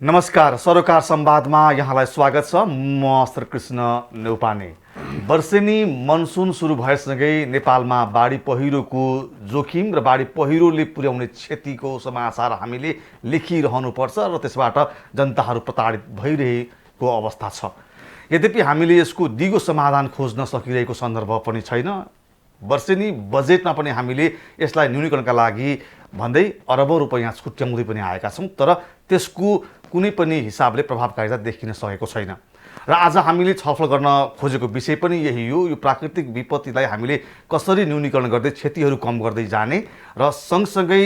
नमस्कार, सरोकार संवादमा यहाँलाई स्वागत छ। म श्रीकृष्ण नेउपाने। वर्षेनी मनसुन सुरु भएसँगै नेपालमा बाढी पहिरोको जोखिम र बाढी पहिरोले पुर्याउने क्षतिको समाचार हामीले लेखिरहनुपर्छ र त्यसबाट जनताहरू प्रताडित भइरहेको अवस्था छ। यद्यपि हामीले यसको दिगो समाधान खोज्न सकिरहेको सन्दर्भ पनि छैन। वर्षेनी बजेटमा पनि हामीले यसलाई न्यूनीकरणका लागि भन्दै अरबौं रुपैयाँ छुट्याउँदै पनि आएका छौँ, तर त्यसको कुनै पनि हिसाबले प्रभावकारिता देखिन सकेको छैन। र आज हामीले छलफल गर्न खोजेको विषय पनि यही हो। यो प्राकृतिक विपत्तिलाई हामीले कसरी न्यूनीकरण गर्दै क्षतिहरू कम गर्दै जाने र सँगसँगै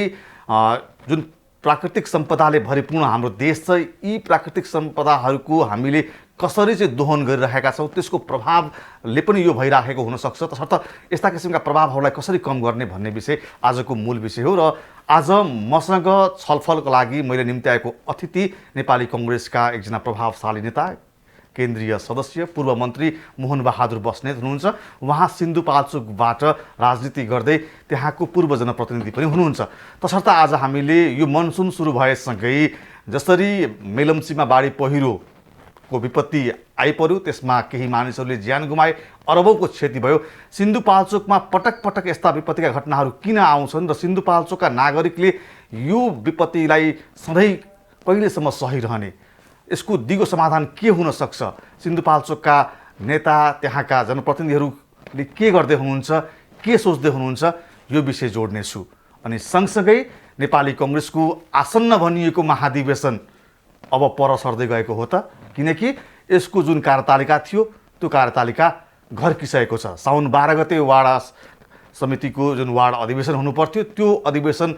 जुन प्राकृतिक सम्पदाले भरिपूर्ण हाम्रो देश छ, यी प्राकृतिक सम्पदाहरूको हामीले कसरी चाहिँ दोहन गरिरहेका छौँ, त्यसको प्रभावले पनि यो भइराखेको हुनसक्छ। तसर्थ यस्ता किसिमका प्रभावहरूलाई कसरी कम गर्ने भन्ने विषय आजको मूल विषय हो। र आज मसँग छलफलको लागि मैले निम्ति आएको अतिथि नेपाली कङ्ग्रेसका एकजना प्रभावशाली नेता, केन्द्रीय सदस्य, पूर्व मन्त्री मोहन बहादुर बस्नेत हुनुहुन्छ। उहाँ सिन्धुपाल्चोकबाट राजनीति गर्दै त्यहाँको पूर्व जनप्रतिनिधि पनि हुनुहुन्छ। तसर्थ आज हामीले यो मनसुन सुरु भएसँगै जसरी मेलम्चीमा बाढी पहिरोको विपत्ति आइपर्यो, त्यसमा केही मानिसहरूले ज्यान गुमाए, अरबौंको क्षति भयो। सिन्धुपाल्चोकमा पटक पटक यस्ता विपत्तिका घटनाहरू किन आउँछन् र सिन्धुपाल्चोकका नागरिकले यो विपत्तिलाई सधैँ कहिलेसम्म सहिरहने, यसको दिगो समाधान के हुन सक्छ, सिन्धुपाल्चोकका नेता, त्यहाँका जनप्रतिनिधिहरूले के गर्दै हुनुहुन्छ, के सोच्दै हुनुहुन्छ, यो विषय जोड्नेछु। अनि सँगसँगै नेपाली कङ्ग्रेसको आसन्न भनिएको महाधिवेशन अब पर सर्दै गएको हो त, किनकि यसको जुन कार्यतालिका थियो त्यो कार्यतालिका घर्किसकेको छ। साउन 12 गते वार्ड समितिको जुन वार्ड अधिवेशन हुनुपर्थ्यो, त्यो अधिवेशन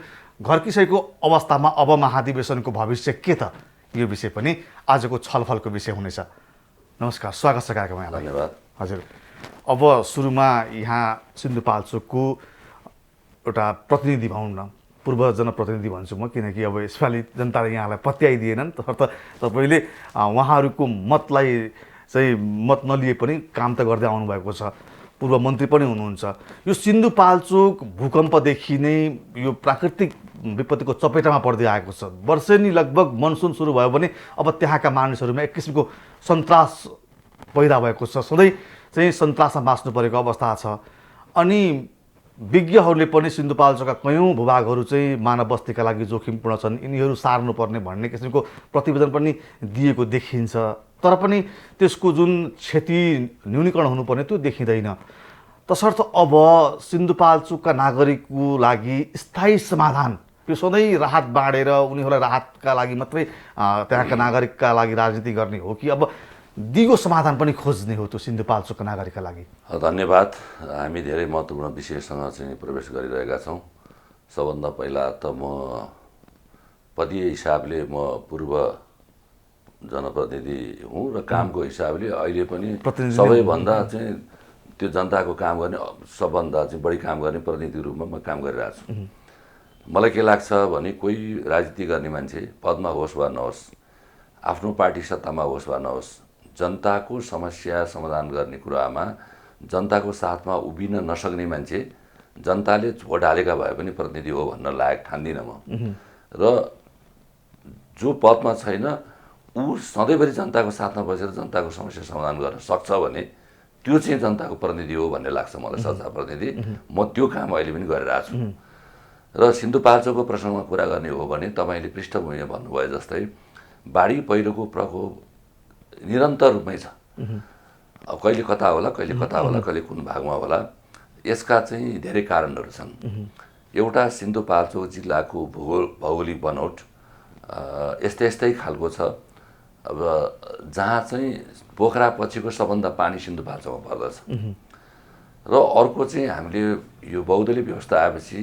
घर्किसकेको अवस्थामा अब महाधिवेशनको भविष्य के त, यो विषय पनि आजको छलफलको विषय हुनेछ। नमस्कार, स्वागत छ कार्यक्रममा। धन्यवाद। हजुर, अब सुरुमा यहाँ सिन्धुपाल्चोकको एउटा प्रतिनिधि भनौँ न, पूर्व जनप्रतिनिधि भन्छु म, किनकि अब यसपालि जनताले यहाँलाई पत्याइदिएनन्, तसर्थ तपाईँले उहाँहरूको मतलाई चाहिँ मत नलिए पनि काम त गर्दै आउनुभएको छ, पूर्व मन्त्री पनि हुनुहुन्छ। यो सिन्धुपाल्चोक भूकम्पदेखि नै यो प्राकृतिक विपत्तिको चपेटामा पर्दै आएको छ। वर्षेनी लगभग मनसुन सुरु भयो भने अब त्यहाँका मानिसहरूमा एक किसिमको सन्तास पैदा भएको छ, सधैँ चाहिँ सन्तासमा बाँच्नु परेको अवस्था छ। अनि विज्ञहरूले पनि सिन्धुपाल्चोकका कयौँ भूभागहरू चाहिँ मानव बस्तीका लागि जोखिमपूर्ण छन्, यिनीहरू सार्नुपर्ने भन्ने किसिमको प्रतिवेदन पनि दिएको देखिन्छ, तर पनि त्यसको जुन क्षति न्यूनीकरण हुनुपर्ने त्यो देखिँदैन। तसर्थ अब सिन्धुपाल्चोकका नागरिकको लागि स्थायी समाधान, यो सधैँ राहत बाँडेर उनीहरूलाई राहतका लागि मात्रै त्यहाँका नागरिकका लागि राजनीति गर्ने हो कि अब दिगो समाधान पनि खोज्ने हो त्यो सिन्धुपाल्चोकका नागरिकका लागि? धन्यवाद। हामी धेरै महत्त्वपूर्ण विषयसँग चाहिँ प्रवेश गरिरहेका छौँ। सबभन्दा पहिला त म पदीय हिसाबले म पूर्व जनप्रतिनिधि हुँ र कामको हिसाबले अहिले पनि सबैभन्दा चाहिँ त्यो जनताको काम गर्ने, सबभन्दा चाहिँ बढी काम गर्ने प्रतिनिधिको रूपमा म काम गरिरहेको छु। मलाई के लाग्छ भने कोही राजनीति गर्ने मान्छे पदमा होस् वा नहोस्, आफ्नो पार्टी सत्तामा होस् वा नहोस्, जनताको समस्या समाधान गर्ने कुरामा जनताको साथमा उभिन नसक्ने मान्छे जनताले भोट हालेका भए पनि प्रतिनिधि हो भन्न लायक ठान्दिनँ म। र जो पदमा छैन ऊ सधैँभरि जनताको साथमा बसेर जनताको समस्या समाधान गर्न सक्छ भने त्यो चाहिँ जनताको प्रतिनिधि हो भन्ने लाग्छ मलाई, सच्चा प्रतिनिधि। म त्यो काम अहिले पनि गरिरहेको छु। र सिन्धुपाल्चोकको प्रसङ्गमा कुरा गर्ने हो भने तपाईँले पृष्ठभूमिमा भन्नुभयो जस्तै बाढी पहिरोको प्रकोप निरन्तर रूपमै छ। अब कहिले कता होला, कहिले कता होला, कहिले कुन भागमा होला, यसका चाहिँ धेरै कारणहरू छन्। एउटा सिन्धुपाल्चोक जिल्लाको भौगोलिक बनोट यस्तै खालको छ। अब जहाँ चाहिँ पोखरा पछिको सबभन्दा पानी सिन्धुपाल्चोकमा पर्दछ। र अर्को चाहिँ हामीले यो बहुदलीय व्यवस्था आएपछि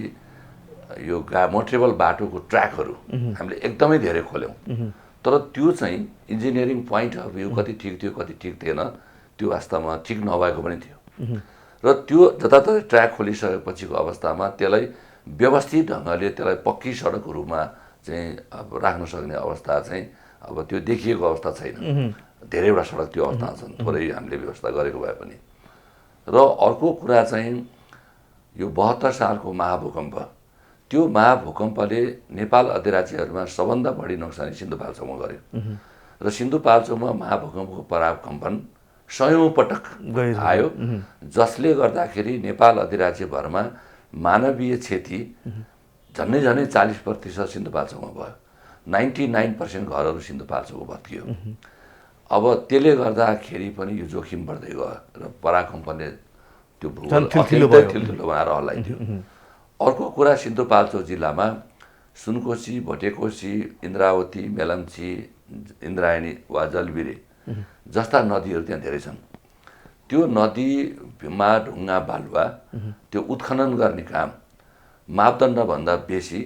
यो मोटरेबल बाटोको ट्र्याकहरू हामीले एकदमै धेरै खोल्यौँ, तर त्यो चाहिँ इन्जिनियरिङ पोइन्ट अफ भ्यू कति ठिक थियो कति ठिक थिएन, त्यो वास्तवमा ठिक नभएको पनि थियो। र त्यो जताततै ट्र्याक खोलिसकेपछिको अवस्थामा त्यसलाई व्यवस्थित ढङ्गले त्यसलाई पक्की सडकको रूपमा चाहिँ अब राख्न सक्ने अवस्था चाहिँ अब त्यो देखिएको अवस्था छैन। धेरैवटा सडक त्यो अवस्थामा छन्, थोरै हामीले व्यवस्था गरेको भए पनि। र अर्को कुरा चाहिँ यो 72 सालको महाभूकम्प, त्यो महाभूकम्पले नेपाल अधिराज्यहरूमा सबभन्दा बढी नोक्सानी सिन्धुपाल्चोकमा गर्यो र सिन्धुपाल्चोकमा महाभूकम्पको पराकम्पन 100औं पटक आयो, जसले गर्दाखेरि नेपाल अधिराज्यभरमा मानवीय क्षति झन्डै 40% सिन्धुपाल्चोकमा भयो। 99% घरहरू सिन्धुपाल्चोकमा भत्कियो। अब त्यसले गर्दाखेरि पनि यो जोखिम बढ्दै गयो र पराकम्पनले त्यो भूगोल ठुल्ठुलो बनाएर हल्लाइदियो। अर्को कुरा, सिन्धुपाल्चोक जिल्लामा सुनकोशी, भोटेकोशी, इन्द्रावती, मेलम्ची, इन्द्रायणी वा जलबिरे जस्ता नदीहरू त्यहाँ धेरै छन्। त्यो नदीमा ढुङ्गा बालुवा त्यो उत्खनन गर्ने काम मापदण्डभन्दा बेसी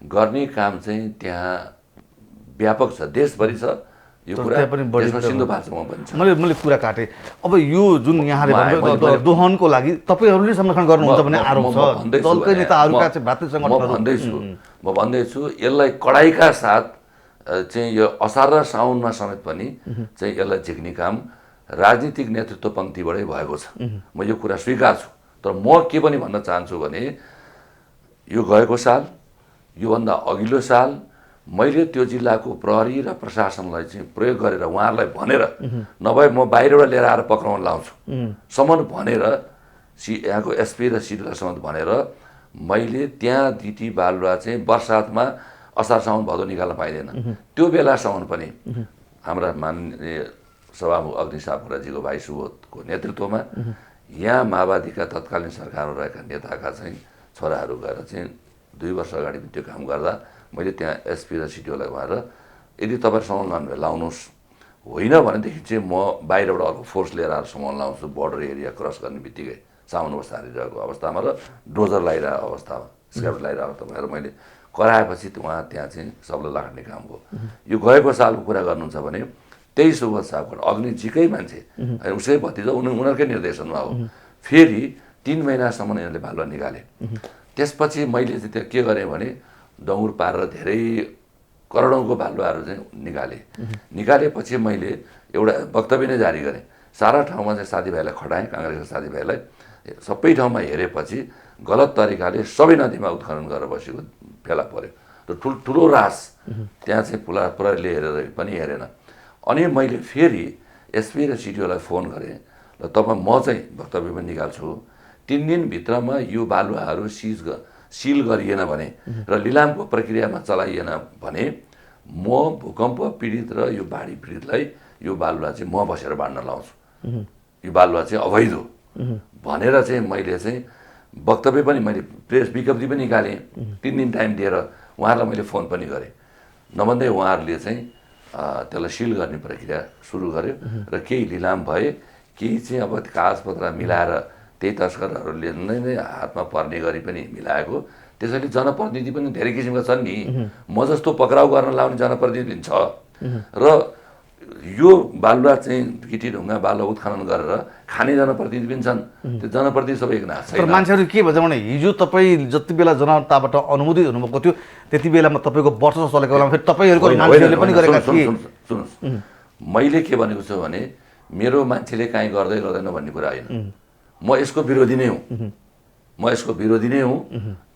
गर्ने काम चाहिँ त्यहाँ व्यापक छ, देशभरि छ। यो कुरा देशमा सिन्धुपाल्चोकमा पनि छ। मैले कुरा काटेँ। अब यो जुन यहाँले भन्नुभयो दोहनको लागि तपाईँहरूले संरक्षण गर्नुहुन्छ भन्ने आरोप छ, दलकै नेताहरूका चाहिँ भातृ सङ्गठनहरू। म भन्दैछु यसलाई कडाइका साथ चाहिँ यो असार र साउनमा समेत पनि चाहिँ यसलाई झिक्ने काम राजनीतिक नेतृत्व पङ्क्तिबाटै भएको छ। म यो कुरा स्वीकार्छु। तर म के पनि भन्न चाहन्छु भने यो गएको साल, योभन्दा अघिल्लो साल मैले त्यो जिल्लाको प्रहरी र प्रशासनलाई चाहिँ प्रयोग गरेर उहाँहरूलाई भनेर, नभए म बाहिरबाट लिएर आएर पक्राउन लाउँछु सम्म भनेर, यहाँको एसपी र सिडिओलाई भनेर मैले त्यहाँ दिटी बालुवा चाहिँ बर्सातमा असार साउन भदौ निकाल्न पाइँदैन। त्यो बेलासम्म पनि हाम्रा माननीय सभामुख अग्नि सापकोटाजीको भाइ सुबोधको नेतृत्वमा यहाँ माओवादीका तत्कालीन सरकारमा रहेका नेताका चाहिँ छोराहरू गएर चाहिँ 2 वर्ष अगाडि त्यो काम गर्दा मैले त्यहाँ एसपी र सिटिओलाई भनेर यदि तपाईँ सामान लानु लाउनुहोस्, होइन भनेदेखि चाहिँ म बाहिरबाट अर्को फोर्स लिएर आएर सामान लाउँछु। बोर्डर एरिया क्रस गर्ने बित्तिकै साउन अवस्था हारिरहेको अवस्थामा र डोजर लगाइरहेको अवस्थामा, स्क्याबर लगाइरहेको अवस्थामा भनेर मैले कराएपछि उहाँ त्यहाँ चाहिँ सबलाई लाग्ने काम हो। यो गएको सालको कुरा गर्नुहुन्छ भने त्यही सुबोध सापकोटा अग्निजीकै मान्छे होइन, उसकै भतिजा, उनीहरूकै निर्देशनमा हो। फेरि 3 महिनासम्म यिनीहरूले बालुवा निकाले। त्यसपछि मैले चाहिँ त्यो के गरेँ भने डङ्गुर पारेर धेरै करोडौँको बालुवाहरू चाहिँ निकालेपछि मैले एउटा वक्तव्य नै जारी गरेँ। सारा ठाउँमा चाहिँ साथीभाइलाई खटाएँ, काङ्ग्रेसका साथीभाइलाई। सबै ठाउँमा हेरेपछि गलत तरिकाले सबै नदीमा उत्खनन गरेर बसेको फेला पर्यो र ठुलो रास त्यहाँ चाहिँ प्रहरीले हेरेर पनि हेरेन। अनि मैले फेरि एसपी र सिटिओलाई फोन गरेँ र म चाहिँ वक्तव्य पनि निकाल्छु, 3 दिनभित्रमा यो बालुवाहरू सिल गरिएन भने र लिलामको प्रक्रियामा चलाइएन भने म भूकम्प पीडित र यो बाढी पीडितलाई यो बालुवा चाहिँ म बसेर बाँड्न लाउँछु। यो बालुवा चाहिँ अवैध हो भनेर चाहिँ मैले चाहिँ वक्तव्य पनि, मैले प्रेस विज्ञप्ति पनि निकालेँ। 3 दिन टाइम दिएर उहाँहरूलाई मैले फोन पनि गरेँ। नभन्दै उहाँहरूले चाहिँ त्यसलाई सिल गर्ने प्रक्रिया सुरु गर्यो र केही लिलाम भए, केही चाहिँ अब कागजपत्र मिलाएर त्यही तस्करहरूले नै हातमा पर्ने गरी पनि मिलाएको। त्यसैले जनप्रतिनिधि पनि धेरै किसिमका छन् नि। म जस्तो पक्राउ गर्न लाउने जनप्रतिनिधि छ र यो बालुवा चाहिँ गिटी ढुङ्गा बालुवा उत्खनन गरेर खाने जनप्रतिनिधि पनि छन्। त्यो जनप्रतिनिधि सबै एकनाथ छैन। तर मान्छेहरू के भन्छ भने हिजो तपाईँ जति बेला जनताबाट अनुमोदित हुनुभएको थियो त्यति बेलामा तपाईँको वर्ष चलेको बेलामा फेरि तपाईँहरूको मान्छेहरूले पनि गरेका थिए। सुन्नुहोस्, मैले के भनेको छु भने मेरो मान्छेले काहीँ गर्दै गर्दैन भन्ने कुरा होइन। म यसको विरोधी नै हुँ।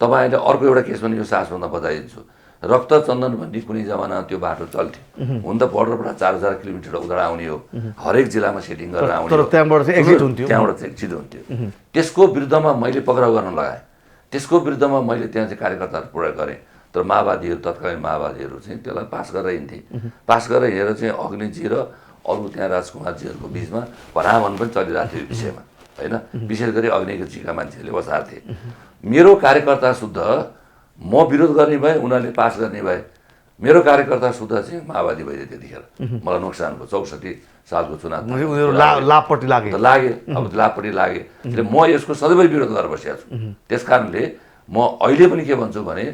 तपाईँले अर्को एउटा केस पनि यो सासभन्दा बताइदिन्छु। रक्तचन्दन भन्ने कुनै जमाना त्यो बाटो चल्थ्यो। हुन त बोर्डरबाट 4000 किलोमिटर उता आउने हो, हरेक जिल्लामा सेटिङ गरेर आउने हो, त्यहाँबाट चाहिँ एक्जिट हुन्थ्यो। त्यसको विरुद्धमा मैले पक्राउ गर्न लगाएँ। त्यसको विरुद्धमा मैले त्यहाँ चाहिँ कार्यकर्ताहरू प्रयोग गरेँ। तर माओवादीहरू, तत्कालीन माओवादीहरू चाहिँ त्यसलाई पास गरेर हिँड्थे। पास गरेर हिँडेर चाहिँ अग्निजी र अरू त्यहाँ राजकुमारजीहरूको बिचमा भनाभन पनि चलिरहेको थियो यो विषयमा, होइन। विशेष गरी अग्निजीका मान्छेहरूले बसाएको थिए। मेरो कार्यकर्ता शुद्ध म विरोध गर्ने भए, उनीहरूले पास गर्ने भए। मेरो कार्यकर्ता शुद्ध चाहिँ माओवादी भइदियो। त्यतिखेर मलाई नोक्सान भयो। 64 सालको चुनाव लाभपट्टि लागे। अब लाभपट्टि लागे। त्यसले म यसको सधैँ विरोध गरेर बसेको छु। त्यस कारणले म अहिले पनि के भन्छु भने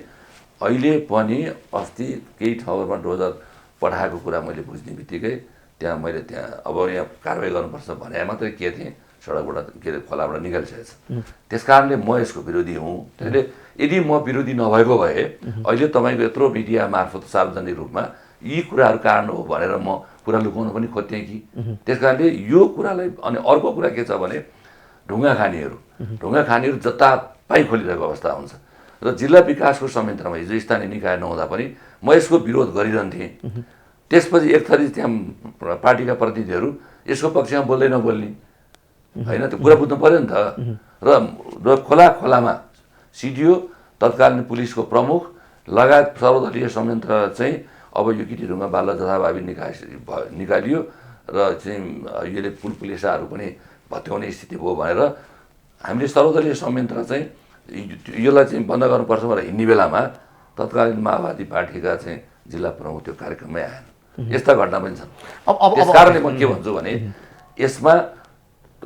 अहिले पनि अस्ति केही ठाउँमा डोजर पठाएको कुरा मैले बुझ्ने बित्तिकै मैले अब यहाँ कारवाही गर्नुपर्छ भने मात्रै के थिएँ, सडकबाट के अरे खोलाबाट निकालिसकेको छ। त्यस कारणले म यसको विरोधी हुँ। त्यसले यदि म विरोधी नभएको भए अहिले तपाईँको यत्रो मिडिया मार्फत सार्वजनिक रूपमा यी कुराहरू कारण हो भनेर म कुरा लुकाउन पनि खोज्थेँ कि। त्यस कारणले यो कुरालाई, अनि अर्को कुरा के छ भने ढुङ्गा खानीहरू जताततै खोलिरहेको अवस्था हुन्छ। र जिल्ला विकासको संयन्त्रमा हिजो स्थानीय निकाय नहुँदा पनि म यसको विरोध गरिरहन्थेँ। त्यसपछि एक थरी त्यहाँ पार्टीका प्रतिनिधिहरू यसको पक्षमा बोल्दै नबोल्ने होइन, त्यो कुरा बुझ्नु पऱ्यो नि त। र खोलामा सिडिओ, तत्कालीन पुलिसको प्रमुख लगायत सर्वदलीय संयन्त्र चाहिँ अब यो किटीहरूमा बाल जथाभावी निकालियो र चाहिँ यसले पुलिसाहरू पनि भत्याउने स्थिति भयो भनेर हामीले सर्वदलीय संयन्त्र चाहिँ यसलाई चाहिँ बन्द गर्नुपर्छ भनेर हिँड्ने बेलामा तत्कालीन माओवादी पार्टीका चाहिँ जिल्ला प्रमुख त्यो कार्यक्रममै आएन। यस्ता घटना पनि छन्। त्यस कारणले म के भन्छु भने यसमा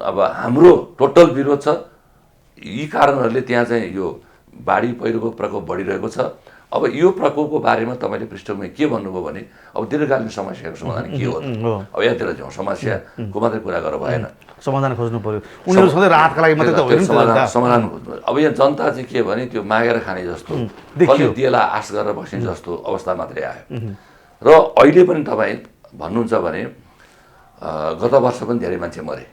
अब हाम्रो टोटल विरोध छ। यी कारणहरूले त्यहाँ चाहिँ यो बाढी पहिरोको प्रकोप बढिरहेको छ। अब यो प्रकोपको बारेमा तपाईँले पृष्ठभूमि के भन्नुभयो भने अब दीर्घकालीन समस्याको समाधान के हो त? अब यहाँतिर जाउँ, समस्याको मात्रै कुरा गरेर भएन, समाधान खोज्नु पर्यो। उनीहरू सधैँ राहतका लागि मात्रै त होइन, समाधान खोज्नु। अब यहाँ जनता चाहिँ के भने त्यो मागेर खाने जस्तो, कसले दिएला आश गरेर बस्ने जस्तो अवस्था मात्रै आयो। र अहिले पनि तपाईँ भन्नुहुन्छ भने गत वर्ष पनि धेरै मान्छे मरे।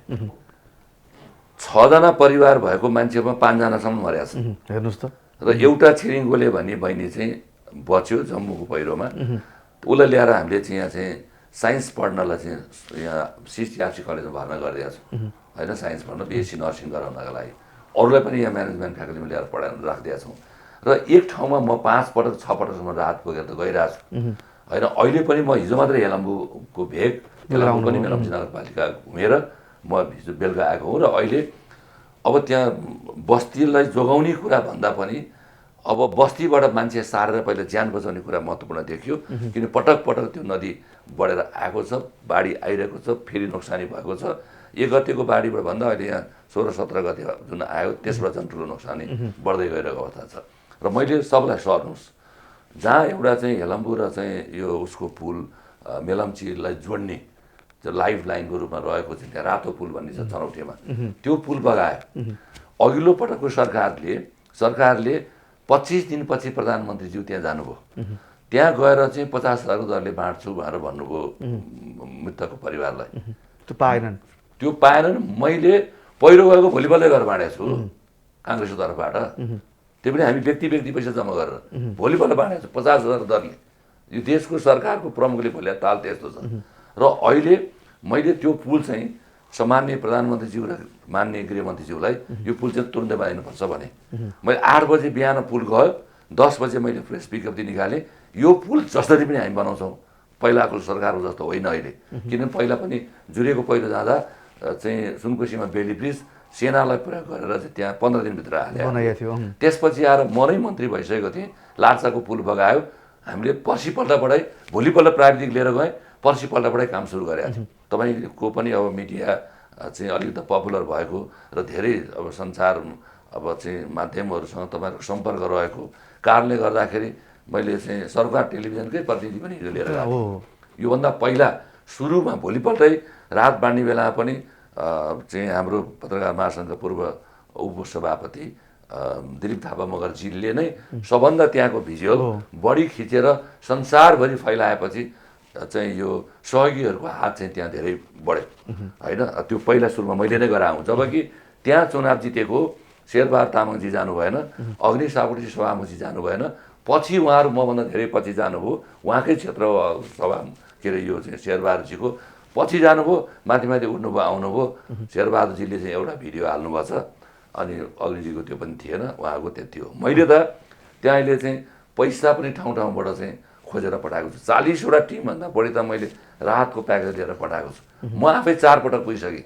6 जना परिवार भएको मान्छेमा 5 जनासम्म मरेका छन्। हेर्नुहोस् त। र एउटा छिरिङगोले भन्ने बहिनी चाहिँ बच्यो जम्मूको पहिरोमा। उसलाई ल्याएर हामीले चाहिँ यहाँ चाहिँ साइन्स पढ्नलाई चाहिँ यहाँ सिसिआरसी कलेजमा भर्ना गरिदिएको छौँ होइन, साइन्स पढ्न बिएससी नर्सिङ गराउनका लागि। अरूलाई पनि यहाँ म्यानेजमेन्ट फ्याकल्टीमा ल्याएर पढाएर राखिदिएको छौँ। र एक ठाउँमा म 5 पटक 6 पटकसम्म राहत पुगेर त गइरहेको छु होइन। अहिले पनि म हिजो मात्रै हेलम्बूको भेग, हेलम्बू पनि मेलम्ची नगरपालिका घुमेर म हिजो बेलुका आएको हुँ। र अहिले अब त्यहाँ बस्तीलाई जोगाउने कुरा भन्दा पनि अब बस्तीबाट मान्छे सारेर पहिला ज्यान बचाउने कुरा महत्त्वपूर्ण देखियो। किन पटक पटक त्यो नदी बढेर आएको छ, बाढी आइरहेको छ, फेरि नोक्सानी भएको छ। 1 गतेको बाढीबाट भन्दा अहिले यहाँ 16-17 गते जुन आयो त्यसबाट झन् ठुलो नोक्सानी बढ्दै गइरहेको अवस्था छ। र मैले सबलाई सर्नुहोस्, जहाँ एउटा चाहिँ हेलम्बू र चाहिँ यो उसको पुल मेलम्चीलाई जोड्ने जो लाइफ लाइनको रूपमा रहेको चाहिँ त्यहाँ रातो पुल भन्ने छ छनौटेमा, त्यो पुल बगायो। अघिल्लो पटकको सरकारले 25 दिनपछि प्रधानमन्त्रीज्यू त्यहाँ जानुभयो। त्यहाँ गएर चाहिँ 50,000 दरले बाँड्छु भनेर भन्नुभयो मृतकको परिवारलाई। त्यो पाएनन्। मैले पहिरो गएको भोलिपल्टै गरेर बाँडेको छु काङ्ग्रेसको तर्फबाट। त्यो पनि हामी व्यक्ति पैसा जम्मा गरेर भोलिपल्ट बाँडेको छु 50,000 दरले। यो देशको सरकारको प्रमुखले बोले ताल त्यस्तो छ। र अहिले मैले त्यो पुल चाहिँ सामान्य प्रधानमन्त्रीज्यू र माननीय गृहमन्त्रीज्यूलाई यो पुल चाहिँ तुरुन्तै बनाइनुपर्छ भने मैले 8 बजे बिहान पुल गयो, 10 बजे मैले प्रेस विज्ञप्ति निकालेँ। यो पुल जसरी पनि हामी बनाउँछौँ, पहिलाको सरकारको जस्तो होइन अहिले। किनभने पहिला पनि जुरेको पहिरो जाँदा चाहिँ सुनकोसीमा बेली ब्रिज सेनालाई प्रयोग गरेर चाहिँ त्यहाँ 15 दिनभित्र हाल्यो। त्यसपछि आएर म नै मन्त्री भइसकेको थिएँ, लार्साको पुल बगायो। हामीले पर्सिपल्टबाटै भोलिपल्ट प्राविधिक लिएर गएँ, पर्सिपल्टबाटै काम सुरु गरेका थियौँ। तपाईँको पनि अब मिडिया चाहिँ अलिकति पपुलर भएको र धेरै अब संसार अब चाहिँ माध्यमहरूसँग तपाईँहरूको सम्पर्क रहेको कारणले गर्दाखेरि मैले चाहिँ सरकार टेलिभिजनकै प्रतिनिधि पनि हिजो लिएर गएको। योभन्दा पहिला सुरुमा भोलिपल्टै रात बाँड्ने बेलामा पनि चाहिँ हाम्रो पत्रकार महासङ्घका पूर्व उपसभापति दिलीप थापा मगरजीले नै सबभन्दा त्यहाँको भिजुअल बढी खिचेर संसारभरि फैलाएपछि चाहिँ यो सहयोगीहरूको हात चाहिँ त्यहाँ धेरै बढ्यो होइन। त्यो पहिला सुरुमा मैले नै गराउँ, जबकि त्यहाँ चुनाव जितेको शेरबहादुर तामाङजी जानु भएन, अग्नि सापकोटी सभामुखजी जानु भएन, पछि उहाँहरू मभन्दा धेरै पछि जानुभयो। उहाँकै क्षेत्र सभा के अरे यो चाहिँ शेरबहादुरजीको पछि जानुभयो, माथि उठ्नुभयो, आउनुभयो। शेरबहादुरजीले चाहिँ एउटा भिडियो हाल्नुभएको छ, अनि अग्निजीको त्यो पनि थिएन, उहाँको त्यति हो। मैले त त्यहाँ अहिले चाहिँ पैसा पनि ठाउँ ठाउँबाट चाहिँ खोजेर पठाएको छु। 40वटा टिमभन्दा बढी त मैले राहतको प्याकेज लिएर पठाएको छु। म आफै 4 पटक पुगिसकेँ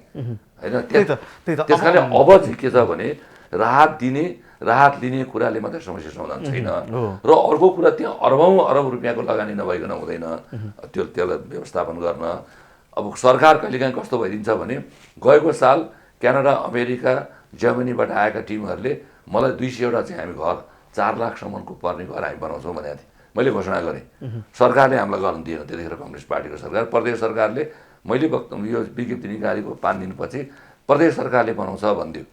होइन। त्यस कारणले अब चाहिँ के छ भने राहत लिने कुराले मात्रै समस्या समाधान छैन। र अर्को कुरा त्यहाँ अरब रुपियाँको लगानी नभइकन हुँदैन त्यसलाई व्यवस्थापन गर्न। अब सरकार कहिलेकाहीँ कस्तो भइदिन्छ भने गएको साल क्यानाडा, अमेरिका, जर्मनीबाट आएका टिमहरूले मलाई 200वटा चाहिँ हामी घर 4 लाखसम्मको पर्ने घर हामी बनाउँछौँ भनेको थिएँ। मैले घोषणा गरेँ, सरकारले हामीलाई गर्न दिएन। त्यतिखेर कम्युनिस्ट पार्टीको सरकार, प्रदेश सरकारले मैले यो विज्ञप्ति निकालेको 5 दिनपछि प्रदेश सरकारले बनाउँछ भनिदियो।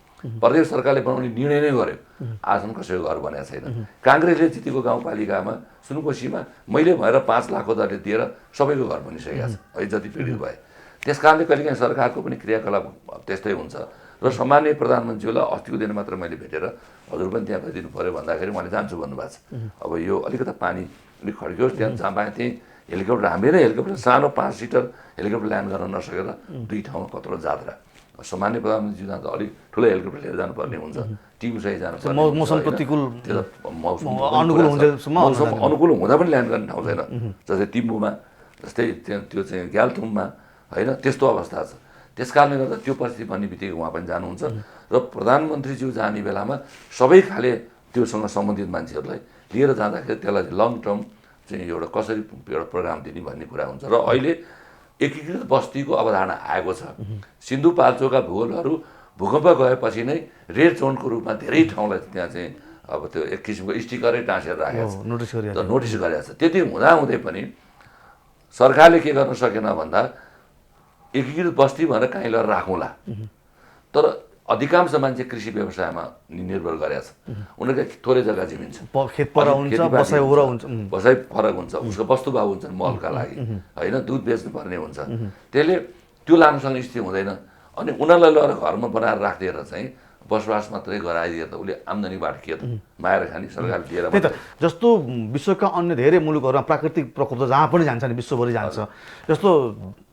प्रदेश सरकारले बनाउने निर्णय नै गर्यो, आजसम्म कसैको घर बनाएको छैन। काङ्ग्रेसले जितेको गाउँपालिकामा सुनकोसीमा मैले भएर 5 लाखको दरले दिएर सबैको घर बनिसकेको छ है, जति पीडित भए। त्यस कारणले कहिलेकाहीँ सरकारको पनि क्रियाकलाप त्यस्तै हुन्छ। र सामान्य प्रधानमन्त्रीलाई अस्तिको दिन मात्र मैले भेटेर हजुर पनि त्यहाँ गइदिनु पऱ्यो भन्दाखेरि उहाँले जान्छु भन्नुभएको छ। अब यो अलिकति पानी अलिक खड्कियोस् त्यहाँ जहाँ पाएँ त्यहीँ हेलिकप्टर हामीले नै हेलिकप्टर सानो 5 सिटर हेलिकप्टर ल्यान्ड गर्न नसकेर 2 ठाउँमा कत्रो जात्रा। सामान्य प्रधानमन्त्री जाँदा अलिक ठुलो हेलिकप्टर लिएर जानुपर्ने हुन्छ, टिमसहित जानुपर्ने हुन्छ, मौसम प्रतिकूल त्यो मौसम अनुकूल हुँदासम्म मौसम अनुकूल हुँदा पनि ल्यान्ड गर्ने ठाउँ छैन। जस्तै तिम्बुमा, जस्तै त्यो चाहिँ ग्याल्थुममा होइन, त्यस्तो अवस्था छ। त्यस कारणले गर्दा त्यो परिस्थिति भन्ने बित्तिकै उहाँ पनि जानुहुन्छ र प्रधानमन्त्रीज्यू जाने बेलामा सबै खाले त्योसँग सम्बन्धित मान्छेहरूलाई लिएर जाँदाखेरि त्यसलाई लङ टर्म चाहिँ एउटा कसरी एउटा प्रोग्राम दिने भन्ने कुरा हुन्छ। र अहिले एकीकृत बस्तीको अवधारणा आएको छ। सिन्धुपाल्चोकका भूगोलहरू भूकम्प गएपछि नै रेड जोनको रूपमा धेरै ठाउँलाई त्यहाँ चाहिँ अब त्यो एक किसिमको स्टिकरै टाँसेर राखेको छ, नोटिस गरेको छ। त्यति हुँदाहुँदै पनि सरकारले के गर्न सकेन भन्दा एकीकृत बस्ती भनेर कहीँ लगेर राखौँला, तर अधिकांश मान्छे कृषि व्यवसायमा निर्भर गरेका छ। उनीहरूको थोरै जग्गा जमिन छ, बसाइ फरक हुन्छ, उसको वस्तुभाव हुन्छ मलका लागि होइन, दुध बेच्नुपर्ने हुन्छ, त्यसले त्यो लानुसँग स्थिति हुँदैन। अनि उनीहरूलाई लगेर घरमा बनाएर राखिदिएर चाहिँ बसोबास मात्रै गराइदिएर त उसले आम्दानीबाट के त माएर खाने सरकारले दिएर। त्यही त जस्तो विश्वका अन्य धेरै मुलुकहरूमा प्राकृतिक प्रकोप जहाँ पनि जान्छ नि, विश्वभरि जान्छ। जस्तो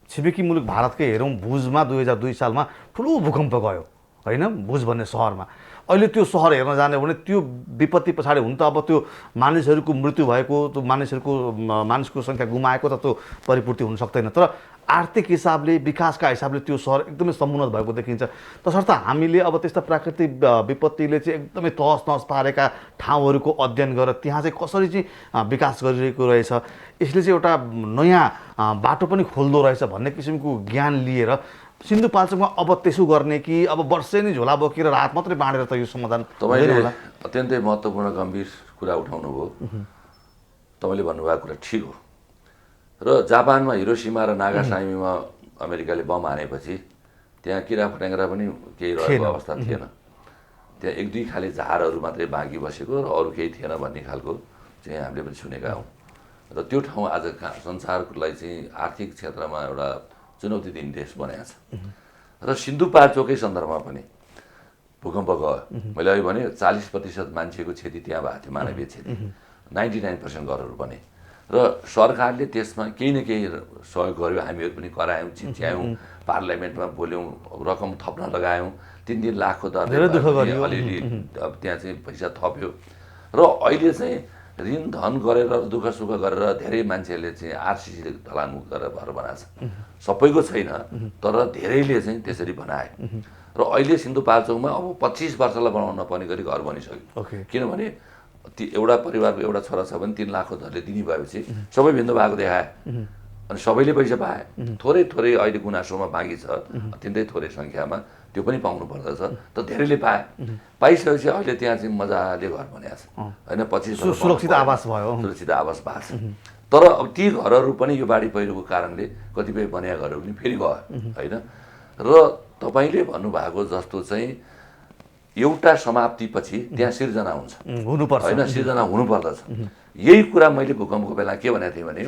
छिमेकी मुलुक भारतकै हेरौँ, भुजमा 2002 सालमा ठुलो भूकम्प गयो होइन, भुज भन्ने सहरमा। अहिले त्यो सहर हेर्न जाने भने त्यो विपत्ति पछाडि हुन त अब त्यो मानिसहरूको मृत्यु भएको, त्यो मानिसको सङ्ख्या गुमाएको त त्यो परिपूर्ति हुन सक्दैन, तर आर्थिक हिसाबले विकासका हिसाबले त्यो सहर एकदमै समुन्नत भएको देखिन्छ। तसर्थ हामीले अब त्यस्ता प्राकृतिक विपत्तिले चाहिँ एकदमै तहस नहस पारेका ठाउँहरूको अध्ययन गरेर त्यहाँ चाहिँ कसरी चाहिँ विकास गरिरहेको रहेछ, यसले चाहिँ एउटा नयाँ बाटो पनि खोल्दो रहेछ भन्ने किसिमको ज्ञान लिएर सिन्धुपाल्चोकमा अब त्यसो गर्ने कि अब वर्षेनी झोला बोकेर रात मात्रै बाँडेर त यो समाधान तपाईँले अत्यन्तै महत्त्वपूर्ण गम्भीर कुरा उठाउनु भयो। तपाईँले भन्नुभएको कुरा ठिक हो। र जापानमा हिरोसिमा र नागासाकीमा अमेरिकाले बम हानेपछि त्यहाँ किरा फट्याङ्ग्रा पनि केही रहेको अवस्था थिएन। त्यहाँ 1-2 खाले झारहरू मात्रै बाँकी बसेको र अरू केही थिएन भन्ने खालको चाहिँ हामीले पनि सुनेका हौँ। र त्यो ठाउँ आज संसारलाई चाहिँ आर्थिक क्षेत्रमा एउटा चुनौती दिने देश बनाएको छ। र सिन्धुपाल्चोकै सन्दर्भमा पनि भूकम्प गयो, मैले अहिले भने 40% मान्छेको क्षति त्यहाँ भएको थियो, मानवीय क्षति, 99% घरहरू बने। र सरकारले त्यसमा केही न केही सहयोग गर्यो, हामीहरू पनि करायौँ, चिच्यायौँ, पार्लियामेन्टमा बोल्यौँ, रकम थप्न लगायौँ, 3-3 लाखको दरले अलिअलि त्यहाँ चाहिँ पैसा थप्यो। र अहिले चाहिँ ऋण धन गरेर दुःख सुख गरेर धेरै मान्छेहरूले चाहिँ आरसिसी ढलानमुख गरेर घर बनाएको छ। सबैको छैन, तर धेरैले चाहिँ त्यसरी बनाए। र अहिले सिन्धुपाल्चोकमा अब 25 वर्षलाई बनाउन नपर्ने गरी घर बनिसक्यो। किनभने एउटा परिवारको एउटा छोरा छ भने 3 लाखको दरले दिने भएपछि सबै भिन्न भएको देखाए अनि सबैले पैसा पाए। थोरै थोरै अहिले गुनासोमा बाँकी छ, अत्यन्तै थोरै सङ्ख्यामा, त्यो पनि पाउनु पर्दछ, त धेरैले पाए। पाइसकेपछि अहिले त्यहाँ चाहिँ मजाले घर बनाएको छ होइन, 25 सुरक्षित आवास भयो, सुरक्षित आवास भएको छ। तर अब ती घरहरू पनि यो बाढी पहिरोको कारणले कतिपय बनिया घरहरू पनि फेरि गयो होइन। र तपाईँले भन्नुभएको जस्तो चाहिँ एउटा समाप्तिपछि त्यहाँ सिर्जना हुन्छ, हुनुपर्छ होइन, सिर्जना हुनुपर्दछ। यही कुरा मैले भूकम्पको बेला के भनेको थिएँ भने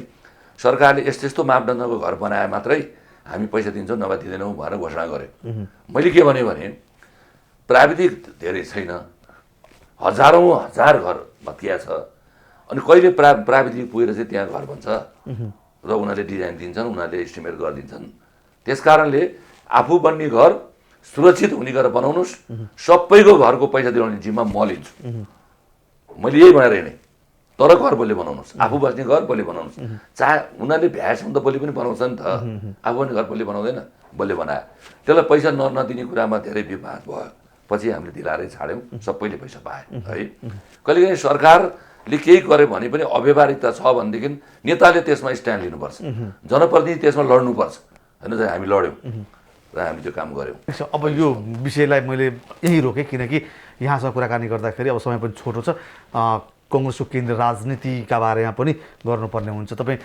सरकारले यस्तो यस्तो मापदण्डको घर बनाए मात्रै हामी पैसा दिन्छौँ, नभए दिँदैनौँ भनेर घोषणा गर्यो। मैले के भने प्राविधिक धेरै छैन, हजार घर भत्किया छ, अनि कहिले प्राविधिक पुगेर चाहिँ त्यहाँ घर बन्छ र उनीहरूले डिजाइन दिन्छन्, उनीहरूले इस्टिमेट गरिदिन्छन्। त्यस कारणले आफू बन्ने घर सुरक्षित हुने गरेर बनाउनुहोस्, सबैको घरको पैसा दिलाउने जिम्मा म लिन्छु, मैले यही भनेर हिँडेँ। तर घर बोली बनाउनुहोस्, आफू बस्ने घर बोली बनाउनुहोस्। चाहे उनीहरूले भ्याएसम्म त बोली पनि बनाउँछ नि त, आफू पनि घर बोली बनाउँदैन, बोली बनायो। त्यसलाई पैसा नदिने कुरामा धेरै विवाद भयो, पछि हामीले दिलाएरै छाड्यौँ, सबैले पैसा पाए है। कहिलेकाहीँ सरकारले केही गर्यो भने पनि अव्यवहारिकता छ भनेदेखि नेताले त्यसमा स्ट्यान्ड लिनुपर्छ, जनप्रतिनिधि त्यसमा लड्नुपर्छ होइन। हामी लड्यौँ र हामी त्यो काम गऱ्यौँ। अब यो विषयलाई मैले यहीँ रोकेँ किनकि यहाँसँग कुराकानी गर्दाखेरि अब समय पनि छोटो छ। कङ्ग्रेसको केन्द्रीय राजनीतिका बारेमा पनि गर्नुपर्ने हुन्छ। तपाईँ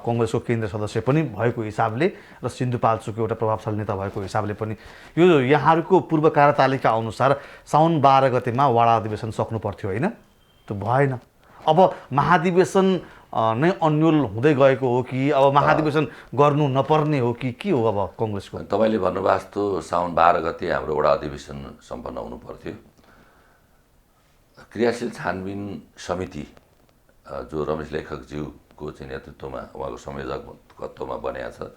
कङ्ग्रेसको केन्द्रीय सदस्य पनि भएको हिसाबले र सिन्धुपाल्चोकको एउटा प्रभावशाली नेता भएको हिसाबले पनि यो यहाँहरूको पूर्व कार्यतालिका अनुसार साउन 12 गतेमा वाडा अधिवेशन सक्नु पर्थ्यो होइन, त्यो भएन। अब महाधिवेशन नै अन्यल हुँदै गएको हो कि अब महाधिवेशन गर्नु नपर्ने हो कि के हो अब कङ्ग्रेसको? तपाईँले भन्नुभएको जस्तो साउन 12 गते हाम्रो वडा अधिवेशन सम्पन्न हुनु पर्थ्यो। क्रियाशील छानबिन समिति जो रमेश लेखकज्यूको चाहिँ नेतृत्वमा उहाँको संयोजकत्वमा बनेको छ,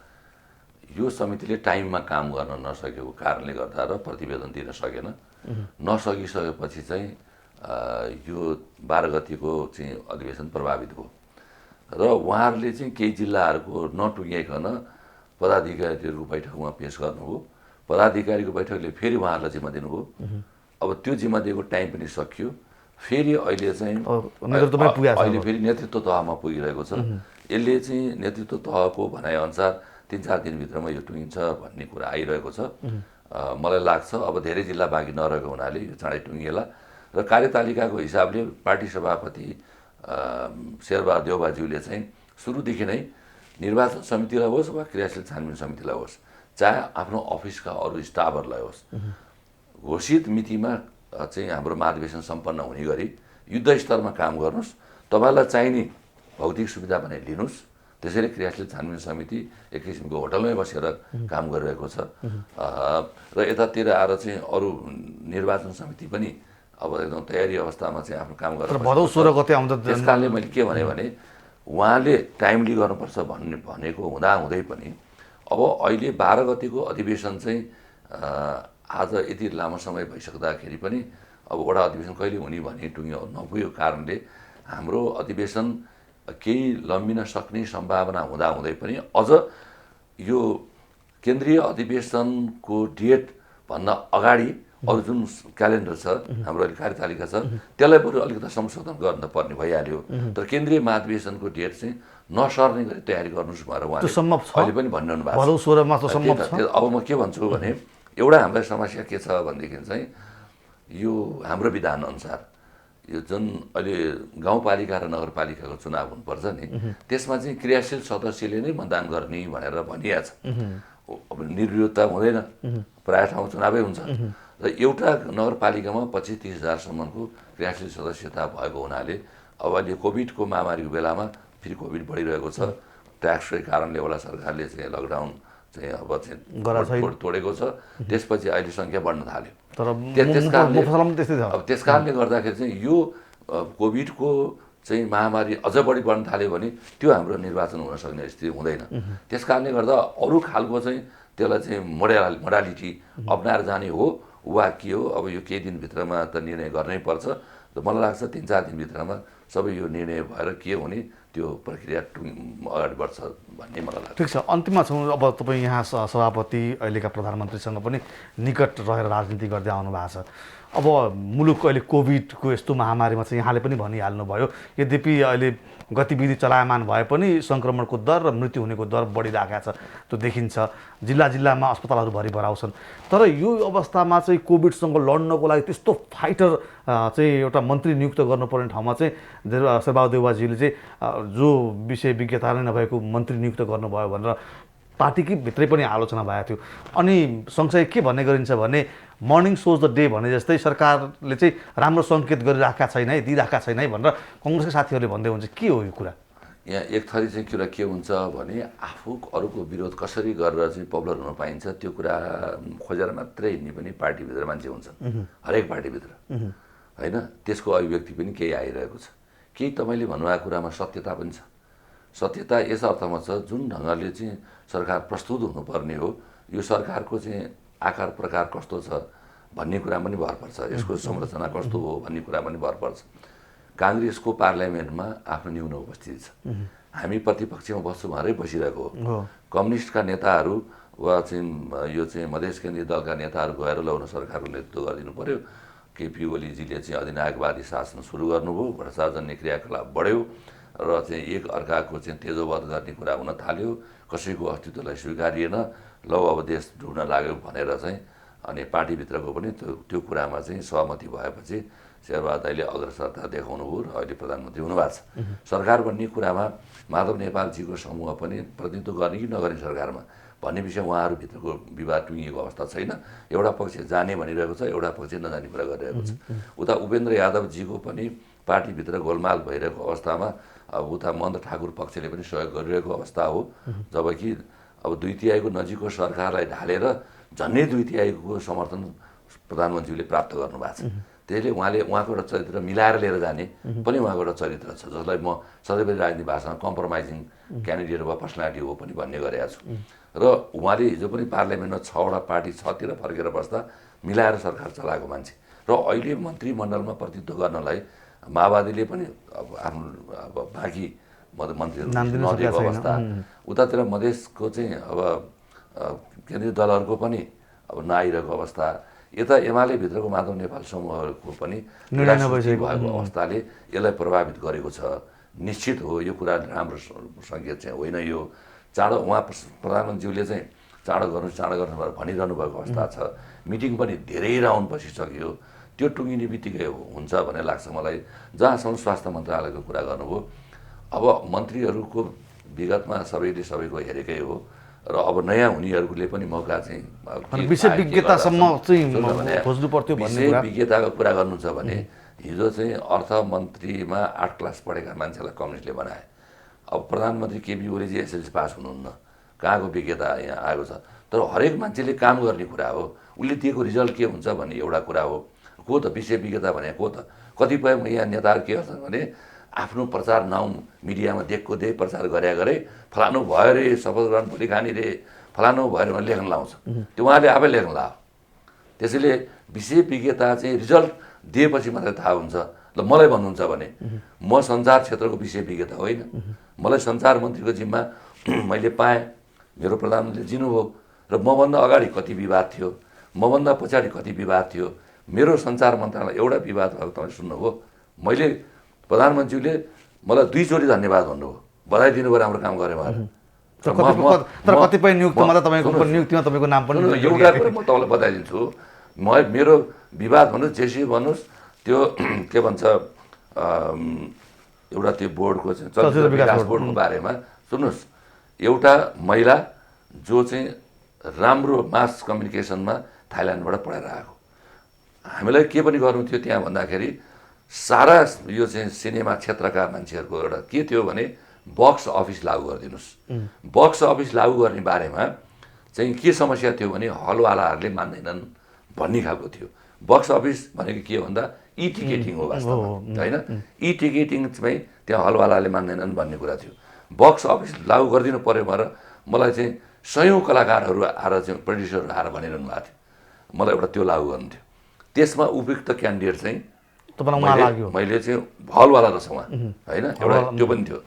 यो समितिले टाइममा काम गर्न नसकेको कारणले गर्दा र प्रतिवेदन दिन सकेन। नसकिसकेपछि चाहिँ यो 12 गतिको चाहिँ अधिवेशन प्रभावित भयो र उहाँहरूले चाहिँ केही जिल्लाहरूको नटुङ्ग्याइकन पदाधिकारीहरूको बैठकमा पेश गर्नुभयो। पदाधिकारीको बैठकले फेरि उहाँहरूलाई जिम्मा दिनुभयो। अब त्यो जिम्मा दिएको टाइम पनि सकियो। फेरि अहिले चाहिँ अहिले फेरि नेतृत्व तहमा पुगिरहेको छ। यसले चाहिँ नेतृत्व तहको भनाइअनुसार 3-4 दिनभित्रमा यो टुङ्गिन्छ भन्ने कुरा आइरहेको छ। मलाई लाग्छ अब धेरै जिल्ला बाँकी नरहेको हुनाले यो चाँडै टुङ्गिएला र कार्यतालिकाको हिसाबले पार्टी सभापति शेरबहादुर देउबाज्यूले चाहिँ सुरुदेखि नै निर्वाचन समितिलाई होस् वा क्रियाशील छानबिन समितिलाई होस्, चाहे आफ्नो अफिसका अरू स्टाफहरूलाई होस्, घोषित मितिमा चाहिँ हाम्रो महाधिवेशन सम्पन्न हुने गरी युद्ध स्तरमा काम गर्नुहोस्। तपाईँलाई चाहिने भौतिक सुविधा भने लिनुहोस्। त्यसैले क्रियाशील छानबिन समिति एक किसिमको होटलमै बसेर काम गरिरहेको छ र यतातिर आएर चाहिँ अरू निर्वाचन समिति पनि अब एकदम तयारी अवस्थामा चाहिँ आफ्नो काम गरेर भदौ 16 गते आउँदा। त्यस कारणले मैले के भने उहाँले टाइमली गर्नुपर्छ भनेको हुँदाहुँदै पनि अब अहिले 12 गतिको अधिवेशन चाहिँ आज यति लामो समय भइसक्दाखेरि पनि अब वडा अधिवेशन कहिले हुने भन्ने टुङ्ग्यो नपुगेको कारणले हाम्रो अधिवेशन केही लम्बिन सक्ने सम्भावना हुँदाहुँदै पनि अझ यो केन्द्रीय अधिवेशनको डेट भन्दा अगाडि अरू जुन क्यालेन्डर छ हाम्रो अहिले कार्यतालिका छ त्यसलाई बरु अलिकति संशोधन गर्नुपर्ने भइहाल्यो। तर केन्द्रीय महाधिवेशनको डेट चाहिँ नसर्ने गरी तयारी गर्नुहोस् भनेर उहाँले अहिले पनि भनिरहनु भएको छ। अब म के भन्छु भने एउटा हामीलाई समस्या के छ भनेदेखि चाहिँ यो हाम्रो विधान अनुसार यो जुन अहिले गाउँपालिका र नगरपालिकाको चुनाव हुनुपर्छ नि, त्यसमा चाहिँ क्रियाशील सदस्यले नै मतदान गर्ने भनेर भनिएको छ। अब निर्विरोधता हुँदैन, प्रायः ठाउँ चुनावै हुन्छ र एउटा नगरपालिकामा 25-30 हजारसम्मको क्रियाशील सदस्यता भएको हुनाले अब अहिले कोभिडको महामारीको बेलामा फेरि कोभिड बढिरहेको छ। ट्याक्सकै कारणले होला सरकारले चाहिँ लकडाउन चाहिँ अब चाहिँ तोडेको छ। त्यसपछि अहिले सङ्ख्या बढ्न थाल्यो। अब त्यस कारणले गर्दाखेरि चाहिँ यो कोभिडको चाहिँ महामारी अझ बढी बढ्न थाल्यो भने त्यो हाम्रो निर्वाचन हुन सक्ने स्थिति हुँदैन। त्यस कारणले गर्दा अरू खालको चाहिँ त्यसलाई चाहिँ मोडालिटी अप्नाएर जाने हो वा के हो, अब यो केही दिनभित्रमा त निर्णय गर्नै पर्छ। र मलाई लाग्छ 3-4 दिनभित्रमा सबै यो निर्णय भएर के हुने त्यो प्रक्रिया अगाडि बढ्छ भन्ने मलाई लाग्छ। ठिक छ, अन्तिममा छौँ। अब तपाईँ यहाँ सभापति अहिलेका प्रधानमन्त्रीसँग पनि निकट रहेर राजनीति गर्दै आउनु भएको छ। अब मुलुक अहिले कोभिडको यस्तो महामारीमा चाहिँ यहाँले पनि भनिहाल्नुभयो, यद्यपि अहिले गतिविधि चलायमान भए पनि सङ्क्रमणको दर र मृत्यु हुनेको दर बढिरहेको छ, त्यो देखिन्छ। जिल्ला जिल्लामा अस्पतालहरू भरिभराउ छन्। तर यो अवस्थामा चाहिँ कोभिडसँग लड्नको लागि त्यस्तो फाइटर चाहिँ एउटा मन्त्री नियुक्त गर्नुपर्ने ठाउँमा चाहिँ शेरबहादुर देउबाज्यूले चाहिँ जो विषय विज्ञता नै नभएको मन्त्री नियुक्त गर्नुभयो भनेर पार्टीकै भित्रै पनि आलोचना भएको थियो। अनि सँगसँगै के भन्ने गरिन्छ भने मर्निङ सोज द डे भने जस्तै सरकारले चाहिँ राम्रो सङ्केत गरिरहेका छैन है, दिइरहेका छैन है भनेर कङ्ग्रेसका साथीहरूले भन्दै हुन्छ। के हो यो कुरा? यहाँ एक थरी चाहिँ कुरा के हुन्छ भने आफू अरूको विरोध कसरी गरेर चाहिँ पपुलर हुन पाइन्छ त्यो कुरा खोजेर मात्रै हिँड्ने पनि पार्टीभित्र मान्छे हुन्छन्, हरेक पार्टीभित्र होइन। त्यसको अभिव्यक्ति पनि केही आइरहेको छ। केही तपाईँले भन्नुभएको कुरामा सत्यता पनि छ। सत्यता यस अर्थमा छ जुन ढङ्गले चाहिँ सरकार प्रस्तुत हुनुपर्ने हो, यो सरकारको चाहिँ आकार प्रकार कस्तो छ भन्ने कुरा पनि भर पर्छ, यसको संरचना कस्तो हो भन्ने कुरा पनि भर पर्छ। काङ्ग्रेसको पार्लियामेन्टमा आफ्नो न्यून उपस्थिति छ। हामी प्रतिपक्षमा बस्छौँ भनेरै बसिरहेको हो। कम्युनिस्टका नेताहरू वा चाहिँ यो चाहिँ मधेस केन्द्रीय दलका नेताहरू गएर लौन सरकारको नेतृत्व गरिदिनु पर्यो। केपी ओलीजीले चाहिँ अधिनायकवादी शासन सुरु गर्नुभयो, भ्रष्टाचारजन्य क्रियाकलाप बढ्यो र चाहिँ एक अर्काको चाहिँ तेजोवध गर्ने कुरा हुन थाल्यो। कसैको अस्तित्वलाई स्वीकारिएन, लौ अब देश ढुड्न लाग्यो भनेर चाहिँ अनि पार्टीभित्रको पनि त्यो कुरामा चाहिँ सहमति भएपछि शेरबहादुर दाइले अग्रसरता देखाउनु भयो र अहिले प्रधानमन्त्री हुनुभएको छ। सरकार भन्ने कुरामा माधव नेपालजीको समूह पनि प्रतिनिधित्व गर्ने कि नगर्ने सरकारमा भन्ने विषय उहाँहरूभित्रको विवाद टुङ्गिएको अवस्था छैन। एउटा पक्ष जाने भनिरहेको छ, एउटा पक्ष नजाने कुरा गरिरहेको छ। उता उपेन्द्र यादवजीको पनि पार्टीभित्र गोलमाल भइरहेको अवस्थामा अब उता महेन्द्र ठाकुर पक्षले पनि सहयोग गरिरहेको अवस्था हो, जबकि अब 2/3 नजिकको सरकारलाई ढालेर झन्डै 2/3 समर्थन प्रधानमन्त्रीले प्राप्त गर्नुभएको छ। त्यसले उहाँको एउटा चरित्र मिलाएर लिएर जाने पनि उहाँको एउटा चरित्र छ, जसलाई म सधैँभरि राजनीति भाषामा कम्प्रोमाइजिङ क्यान्डिडेट वा पर्सनालिटी हो पनि भन्ने गरेका छु। र उहाँले हिजो पनि पार्लियामेन्टमा 6वटा पार्टी 6तिर फर्केर बस्दा मिलाएर सरकार चलाएको मान्छे, र अहिले मन्त्रीमण्डलमा प्रतिनिधित्व गर्नलाई माओवादीले पनि अब आफ्नो अब बाँकी मन्त्रीहरू नदिएको अवस्था, उतातिर मधेसको चाहिँ अब केन्द्रीय दलहरूको पनि अब नआइरहेको अवस्था, यता एमाले भित्रको माधव नेपाल समूहको पनि भएको अवस्थाले यसलाई प्रभावित गरेको छ। निश्चित हो यो कुरा राम्रो सङ्केत चाहिँ होइन। यो चाँडो उहाँ प्रधानमन्त्रीले चाहिँ चाँडो गर्नु भनिरहनु भएको अवस्था छ। मिटिङ पनि धेरै राउन्ड बसिसक्यो, त्यो टुङ्गिने बित्तिकै हुन्छ भन्ने लाग्छ मलाई। जहाँसम्म स्वास्थ्य मन्त्रालयको कुरा गर्नुभयो, अब मन्त्रीहरूको विगतमा सबैले सबैको हेरेकै हो, र अब नयाँ हुनेहरूले पनि मौका चाहिँ विषय विज्ञतासम्म चाहिँ खोज्नु पर्थ्यो भन्ने कुरा। विज्ञताको कुरा गर्नुहुन्छ भने हिजो चाहिँ अर्थमन्त्रीमा 8 क्लास पढेका मान्छेलाई कम्युनिस्टले बनाए। अब प्रधानमन्त्री केपी ओलीजी एसएलसी पास हुनुहुन्न, कहाँको विज्ञता यहाँ आएको छ। तर हरेक मान्छेले काम गर्ने कुरा हो, उसले दिएको रिजल्ट के हुन्छ भन्ने एउटा कुरा हो। को त विषय विज्ञता भने को त कतिपय यहाँ नेताहरू के गर्छन् भने आफ्नो प्रचार नाउँ मिडियामा देख प्रचार गरे फलानु भयो रे, शपथ ग्रहण भोलि खाने रे, फलानु भयो भने लेख्न लाउँछ। त्यो उहाँले आफै लेख्न लाओ। त्यसैले विषय विज्ञता चाहिँ रिजल्ट दिएपछि मात्रै थाहा हुन्छ। ल मलाई भन्नुहुन्छ भने म सञ्चार क्षेत्रको विषय विज्ञता होइन, मलाई सञ्चार मन्त्रीको जिम्मा मैले पाएँ, मेरो प्रधानमन्त्रीले जिनुभयो, र मभन्दा अगाडि कति विवाद थियो, मभन्दा पछाडि कति विवाद थियो। मेरो सञ्चार मन्त्रालय एउटा विवाद भएको तपाईँले सुन्नुभयो। मैले प्रधानमन्त्रीले मलाई 2 चोटि धन्यवाद भन्नुभयो, बधाई दिनुभयो, राम्रो काम गरेँ भनेर। तर कतिपय नियुक्तिमा त तपाईँको नाम पनि एउटा कुरा म तपाईँलाई बताइदिन्छु। मेरो विवाद भन्नुहोस्, जेसी भन्नुहोस्, त्यो के भन्छ एउटा त्यो बोर्डको चाहिँ चलचित्र विकास बोर्डको बारेमा सुन्नुहोस्, एउटा महिला जो चाहिँ राम्रो मास कम्युनिकेसनमा थाइल्यान्डबाट पढेर आएको, हामीलाई के पनि गर्नु थियो त्यहाँ भन्दाखेरि सारा यो चाहिँ सिनेमा क्षेत्रका मान्छेहरूको एउटा के थियो भने बक्स अफिस लागू गरिदिनुहोस्। बक्स अफिस लागू गर्ने बारेमा चाहिँ के समस्या थियो भने हलवालाहरूले मान्दैनन् भन्ने खालको थियो। बक्स अफिस भनेको के भन्दा ई टिकेटिङ हो वास्तवमा, होइन? ई टिकेटिङ चाहिँ त्यहाँ हलवालाले मान्दैनन् भन्ने कुरा थियो। बक्स अफिस लागू गरिदिनु पर्यो भनेर मलाई चाहिँ सयौँ कलाकारहरू आएर चाहिँ प्रड्युसरहरू आएर भनिरहनु भएको थियो, मलाई एउटा त्यो लागू गर्नु थियो। त्यसमा उपयुक्त क्यान्डिडेट चाहिँ मैले चाहिँ हलवाला रहेछ उहाँ, होइन? एउटा त्यो पनि थियो।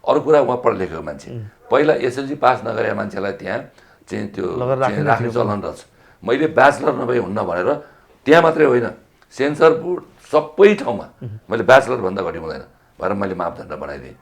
अरू कुरा उहाँ पढ लेखेको मान्छे, पहिला एसएलसी पास नगरेका मान्छेलाई त्यहाँ चाहिँ त्यो राख्ने चलन रहेछ। मैले ब्याचलर नभए हुन्न भनेर त्यहाँ मात्रै होइन, सेन्सर बोर्ड सबै ठाउँमा मैले ब्याचलर भन्दा घटी हुँदैन भनेर मैले मापदण्ड बनाइदिएँ।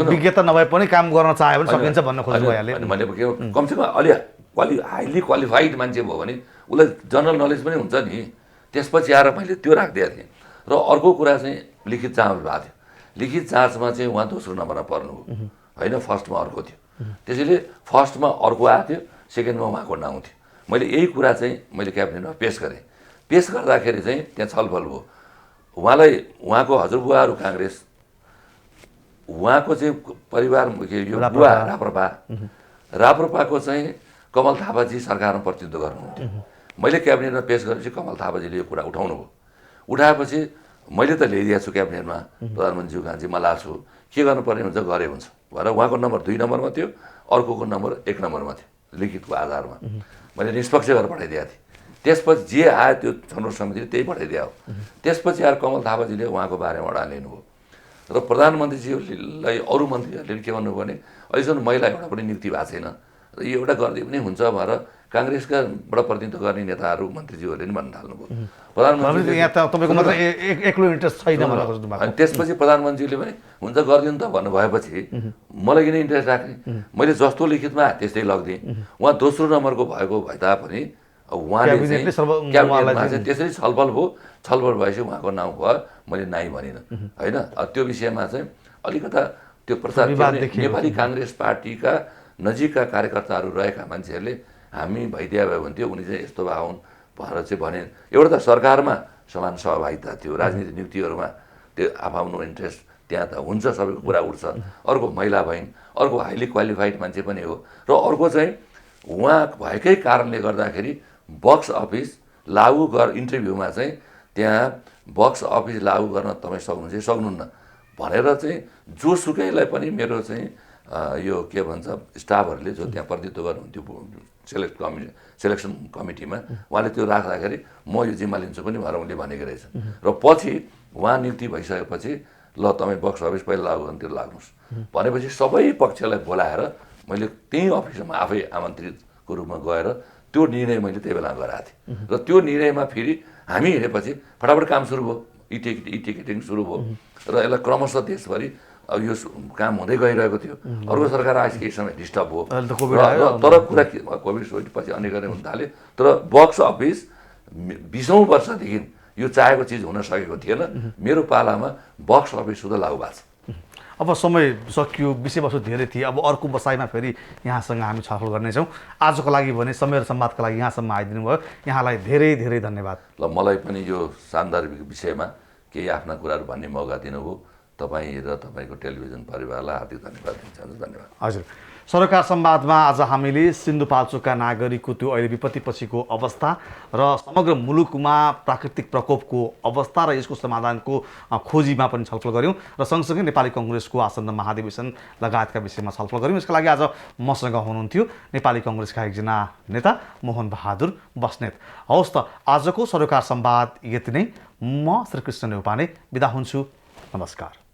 विज्ञता नभए पनि काम गर्न चाह्यो भने सकिन्छ भन्न खोज्नु भइहाल्यो। अनि मैले कमसेकम अलि हाइली क्वालिफाइड मान्छे भयो भने उसलाई जनरल नलेज पनि हुन्छ नि। त्यसपछि आएर मैले त्यो राखिदिएको थिएँ। र अर्को कुरा चाहिँ लिखित जाँच भएको थियो। लिखित जाँचमा चाहिँ उहाँ दोस्रो नम्बरमा पर्नुभयो, होइन? फर्स्टमा अर्को थियो। त्यसैले फर्स्टमा अर्को आएको थियो, सेकेन्डमा उहाँको नाउँ थियो। मैले यही कुरा चाहिँ मैले क्याबिनेटमा पेस गरेँ। पेस गर्दाखेरि चाहिँ त्यहाँ छलफल भयो। उहाँलाई उहाँको हजुरबुवाहरू काङ्ग्रेस, उहाँको चाहिँ परिवार यो बुवा राप्रपाको चाहिँ कमल थापाजी सरकारमा प्रतिनिधित्व गर्नुहुन्थ्यो। मैले क्याबिनेटमा पेस गरेपछि कमल थापाजीले यो कुरा उठाउनु भयो। उठाएपछि मैले त ल्याइदिएको छु क्याबिनेटमा, प्रधानमन्त्रीज्यू कहाँ चाहिँ म लाछु, के गर्नुपर्ने हुन्छ गरे हुन्छ भनेर उहाँको नम्बर 2 नम्बरमा थियो, अर्कोको नम्बर 1 नम्बरमा थियो। लिखितको आधारमा मैले निष्पक्ष गरेर पठाइदिएको थिएँ। त्यसपछि जे आयो त्यो छनौट समितिले त्यही पठाइदियो। त्यसपछि आएर कमल थापाजीले उहाँको बारेमा अडान लिनुभयो, र प्रधानमन्त्रीज्यूलाई अरू मन्त्रीहरूले के भन्नुभयो भने अहिलेसम्म महिला एउटा पनि नियुक्ति भएको छैन, र यो एउटा गरिदिए पनि हुन्छ भनेर काङ्ग्रेसकाबाट प्रतिनिधित्व गर्ने नेताहरू मन्त्रीज्यूहरूले नि भन्न थाल्नुभयो। अनि त्यसपछि प्रधानमन्त्रीले पनि हुन्छ गरिदिनु त भन्नुभएपछि मलाई किन इन्ट्रेस्ट राख्ने, मैले जस्तो लिखितमा त्यस्तै लगिदिएँ। उहाँ दोस्रो नम्बरको भएको भए तापनि उहाँले चाहिँ त्यसरी छलफल भयो। छलफल भएपछि उहाँको नाउँ भयो, मैले नाइ भनिनँ, होइन? त्यो विषयमा चाहिँ अलिकता त्यो प्रचार नेपाली काङ्ग्रेस पार्टीका नजिकका कार्यकर्ताहरू रहेका मान्छेहरूले हामी भइदिया भयो भने थियो, उनी चाहिँ यस्तो भए हुन् भनेर चाहिँ भने। एउटा त सरकारमा समान सहभागिता थियो, राजनीतिक नियुक्तिहरूमा त्यो आफ्नो इन्ट्रेस्ट त्यहाँ त हुन्छ सबैको कुरा उठ्छ। अर्को महिला भइन्, अर्को हाइली क्वालिफाइड मान्छे पनि हो, र अर्को चाहिँ उहाँ भएकै कारणले गर्दाखेरि बक्स अफिस लागू इन्टरभ्यूमा चाहिँ त्यहाँ बक्स अफिस लागू गर्न तपाईँ सक्नुहुन्छ कि सक्नुहुन्न भनेर चाहिँ जोसुकैलाई पनि मेरो चाहिँ यो के भन्छ स्टाफहरूले जो त्यहाँ प्रतिनिधित्व गर्नुहुन्थ्यो सेलेक्सन कमिटीमा, उहाँले त्यो राख्दाखेरि म यो जिम्मा लिन्छु पनि भनेर उनले भनेको रहेछ। र पछि उहाँ नियुक्ति भइसकेपछि ल तपाईँ बक्स अफिस पहिला लागू गर्नु, त्यो लाग्नुहोस् भनेपछि सबै पक्षलाई बोलाएर मैले त्यही अफिसमा आफै आमन्त्रितको रूपमा गएर त्यो निर्णय मैले त्यही बेला गराएको थिएँ। र त्यो निर्णयमा फेरि हामी हिँडेपछि फटाफट काम सुरु भयो, टिकेटिङ सुरु भयो, र यसलाई क्रमशः देशभरि अब यो काम हुँदै गइरहेको थियो। अर्को सरकार आएपछि केही समय डिस्टर्ब भयो, तर कुरा कोभिड पछि अनेक हुन थाल्यो। तर बक्स अफिस 20औं वर्षदेखि यो चाहेको चिज हुन सकेको थिएन। मेरो पालामा बक्स अफिस सुधा लागू भएको छ। अब समय सकियो, विषयवस्तु धेरै थिए। अब अर्को बसाइमा फेरि यहाँसँग हामी छलफल गर्नेछौँ। आजको लागि भने समय र संवादका लागि यहाँसम्म आइदिनु भयो, यहाँलाई धेरै धेरै धन्यवाद। ल मलाई पनि यो सान्दर्भिक विषयमा केही आफ्ना कुराहरू भन्ने मौका दिनुभयो। तपाईँ र तपाईँको टेलिभिजन परिवारलाई हार्दिक धन्यवाद दिन चाहन्छु। धन्यवाद। हजुर, सरोकार संवादमा आज हामीले सिन्धुपाल्चोकका नागरिकको त्यो अहिले विपत्ति पछिको अवस्था र समग्र मुलुकमा प्राकृतिक प्रकोपको अवस्था र यसको समाधानको खोजीमा पनि छलफल गऱ्यौँ र सँगसँगै नेपाली कङ्ग्रेसको आसन्न महाधिवेशन लगायतका विषयमा छलफल गऱ्यौँ। यसका लागि आज मसँग हुनुहुन्थ्यो नेपाली कङ्ग्रेसका एकजना नेता मोहन बहादुर बस्नेत। हवस् त, आजको सरोकार संवाद यति नै। म श्रीकृष्ण नेउपाने बिदा हुन्छु। नमस्कार।